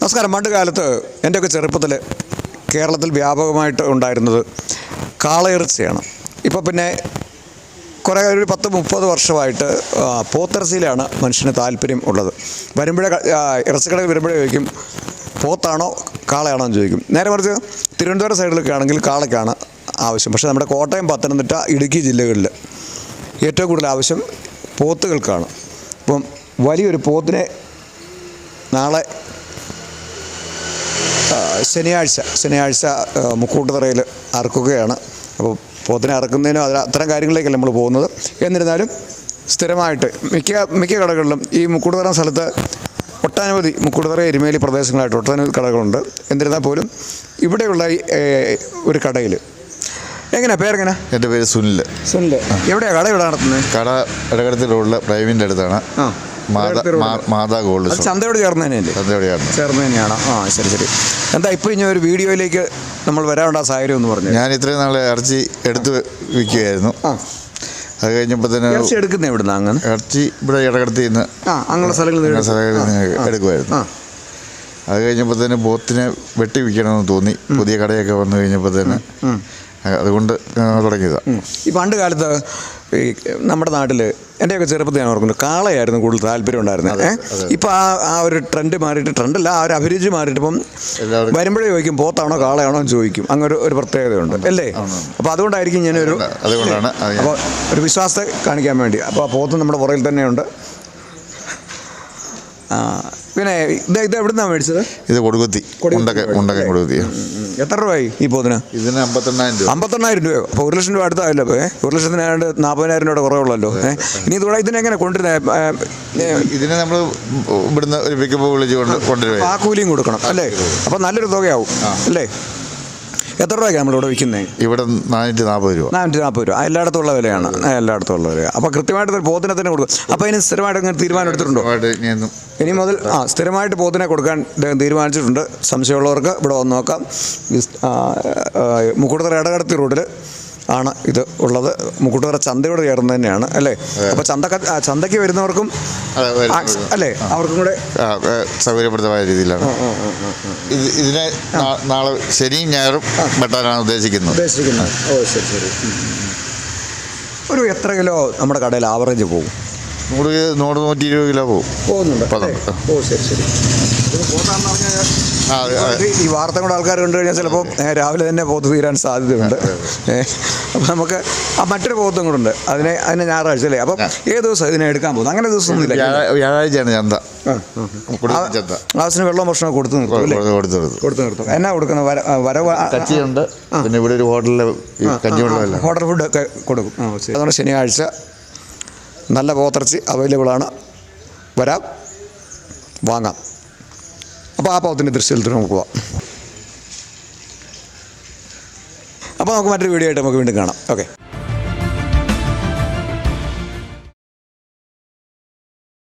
നമസ്കാരം. പണ്ട് കാലത്ത് എൻ്റെയൊക്കെ ചെറുപ്പത്തിൽ കേരളത്തിൽ വ്യാപകമായിട്ട് ഉണ്ടായിരുന്നത് കാളയിറച്ചിയാണ്. ഇപ്പോൾ പിന്നെ ഒരു 10-30 വർഷമായിട്ട് പോത്തിറച്ചിയിലാണ് മനുഷ്യന് താല്പര്യം ഉള്ളത്. ഇറച്ചിക്കടയിൽ വരുമ്പോഴേ ചോദിക്കും പോത്താണോ കാളയാണോ എന്ന് ചോദിക്കും. നേരെ മറിച്ച് തിരുവനന്തപുരം സൈഡിലൊക്കെ ആണെങ്കിൽ കാളയ്ക്കാണ് ആവശ്യം. പക്ഷേ നമ്മുടെ കോട്ടയം, പത്തനംതിട്ട, ഇടുക്കി ജില്ലകളിൽ ഏറ്റവും കൂടുതൽ ആവശ്യം പോത്തുകൾക്കാണ്. ഇപ്പം വലിയൊരു പോത്തിനെ നാളെ ശനിയാഴ്ച മുക്കൂട്ടുതറയിൽ അറക്കുകയാണ്. അപ്പോൾ പോത്തിനെ അറക്കുന്നതിനും അത്തരം കാര്യങ്ങളിലേക്കല്ല നമ്മൾ പോകുന്നത്. എന്നിരുന്നാലും സ്ഥിരമായിട്ട് മിക്ക കടകളിലും ഈ മുക്കൂട്ടുതറ സ്ഥലത്ത് ഒട്ടനവധി മുക്കൂട്ടുതറ എരുമേലി പ്രദേശങ്ങളായിട്ട് ഒട്ടനവധി കടകളുണ്ട്. എന്നിരുന്നാൽ പോലും ഇവിടെയുള്ള ഒരു കടയിൽ പേരെങ്ങനെ? എൻ്റെ പേര് സുനിൽ. എവിടെയാണ് കട? ഇവിടെ നടത്തുന്നത് കട ഇടകടത്തി റോഡിൽ പ്രൈവിൻ്റെ അടുത്താണ്. മാതാ ഗോൾഡ്. ചന്തയോട് ചേർന്ന് തന്നെയാണ്. ശരി. എന്താ ഇപ്പോൾ ഇനി ഒരു വീഡിയോയിലേക്ക് നമ്മൾ വരാനുള്ള സാഹചര്യം എന്ന് പറഞ്ഞു? ഞാൻ ഇത്രയും നാളെ ഇറച്ചി എടുത്ത് വിൽക്കുകയായിരുന്നു. അത് കഴിഞ്ഞപ്പോൾ തന്നെ എടുക്കുന്ന എവിടുന്ന അങ്ങനെ ഇറച്ചി ഇവിടെ ഇടകടത്തിൽ നിന്ന് അങ്ങനെ സ്ഥലങ്ങളിൽ എടുക്കുമായിരുന്നു. അത് കഴിഞ്ഞപ്പോൾ തന്നെ പോത്തിനെ വെട്ടി വിൽക്കണമെന്ന് തോന്നി. പുതിയ കടയൊക്കെ വന്നു കഴിഞ്ഞപ്പോൾ തന്നെ അതുകൊണ്ട് തുടങ്ങിയതാണ്. ഈ പണ്ട് കാലത്ത് നമ്മുടെ നാട്ടിൽ എൻ്റെയൊക്കെ ചെറുപ്പത്തിൽ ഞാൻ ഓർക്കുന്നു കാളയായിരുന്നു കൂടുതൽ താല്പര്യം ഉണ്ടായിരുന്നത്. ഇപ്പം ആ ഒരു ട്രെൻഡ് മാറിയിട്ട്, ട്രെൻഡല്ല, ആ ഒരു അഭിരുചി മാറിയിട്ട് ഇപ്പം വരുമ്പോഴേ ചോദിക്കും പോത്താണോ കാളയാണോ എന്ന് ചോദിക്കും. അങ്ങനെ ഒരു പ്രത്യേകതയുണ്ട് അല്ലേ? അപ്പോൾ അതുകൊണ്ടായിരിക്കും അതുകൊണ്ടാണ് അപ്പോൾ ഒരു വിശ്വാസത്തെ കാണിക്കാൻ വേണ്ടി. അപ്പോൾ ആ പോത്ത് നമ്മുടെ പുറകിൽ തന്നെയുണ്ട്. പിന്നെ ഇത് എവിടുന്നാണ് മേടിച്ചത്? ഇത് കൊടുകുത്തി. കൊടുകുത്തി. എത്ര രൂപയായി ഈ പോത്തിന്? ഇതിന് 58,000 രൂപയോ? അപ്പോൾ 1 ലക്ഷം രൂപ അടുത്തായല്ലോ. 1 ലക്ഷത്തിന് 40,000 രൂപയുടെ കുറവുള്ളല്ലോ. ഇനി ഇതുകൂടെ ഇതിനെങ്ങനെ കൊണ്ടുവരുന്നത്? ഇതിനെ നമ്മൾ ഇവിടുന്ന് ഒരു പിക്കപ്പ് വിളിച്ച് കൊണ്ടുവരും. ആ കൂലിയും കൊടുക്കണം അല്ലേ? അപ്പോൾ നല്ലൊരു തുകയാവും അല്ലേ? എത്ര രൂപയ്ക്കാണ് നമ്മളിവിടെ വിൽക്കുന്നത്? ഇവിടെ 440 രൂപ. 440 രൂപ എല്ലായിടത്തും ഉള്ള വിലയാണ്. അപ്പോൾ കൃത്യമായിട്ട് പോത്തിനെ തന്നെ കൊടുക്കും. അപ്പോൾ അതിന് സ്ഥിരമായിട്ട് അങ്ങനെ തീരുമാനം എടുത്തിട്ടുണ്ടോ? ഇനി മുതൽ സ്ഥിരമായിട്ട് പോത്തിനെ കൊടുക്കാൻ തീരുമാനിച്ചിട്ടുണ്ട്. സംശയമുള്ളവർക്ക് ഇവിടെ വന്ന് നോക്കാം. മുക്കൂട്ടുതറ ഇടകടത്തി റോഡിൽ ആണ് ഇത് ഉള്ളത്. മുക്കൂട്ടുതറ ചന്തയോട് ചേർന്ന് തന്നെയാണ് അല്ലേ? അപ്പോൾ ചന്തയ്ക്ക് വരുന്നവർക്കും അല്ലേ, അവർക്കും കൂടെ സൗകര്യപ്രദമായ രീതിയിലാണ്. ഇതിനെ നാളെ ശനിയും ഞായറും വെട്ടാനാണ് ഉദ്ദേശിക്കുന്നത്. ഒരു എത്ര കിലോ നമ്മുടെ കടയിൽ ആവറേജ് പോകും? 100-120 കിലോ പോകുന്നുണ്ട്. ഈ വാർത്ത കൂടെ ആൾക്കാർ കണ്ടു കഴിഞ്ഞാൽ ചിലപ്പോൾ രാവിലെ തന്നെ പോത്ത് തീരാൻ സാധ്യതയുണ്ട്. അപ്പം നമുക്ക് മറ്റൊരു പോത്തും കൂടെ ഉണ്ട്. അതിനെ ഞായറാഴ്ച അല്ലേ? അപ്പം ഏത് ദിവസം ഇതിനെ എടുക്കാൻ പോകുന്നത്? അങ്ങനെ ദിവസമൊന്നുമില്ല. വ്യാഴാഴ്ചയാണ് ചന്ത. ആവശ്യത്തിന് വെള്ളം ഭക്ഷണം കൊടുത്തു നിർത്തും. എന്നാ കൊടുക്കുന്നത്? വരവ് കച്ചിയുണ്ട്. പിന്നെ ഇവിടെ ഒരു ഹോട്ടലിൽ ഹോട്ടൽ ഫുഡൊക്കെ കൊടുക്കും. അതുകൊണ്ട് ശനിയാഴ്ച നല്ല പോത്തിറച്ചി അവൈലബിളാണ്. വരാം, വാങ്ങാം. അപ്പോൾ ആ പോത്തിൻ്റെ ദൃശ്യത്തിൽ നമുക്ക് പോവാം. അപ്പോൾ നമുക്ക് മറ്റൊരു വീഡിയോ ആയിട്ട് നമുക്ക് വീണ്ടും കാണാം. ഓക്കെ.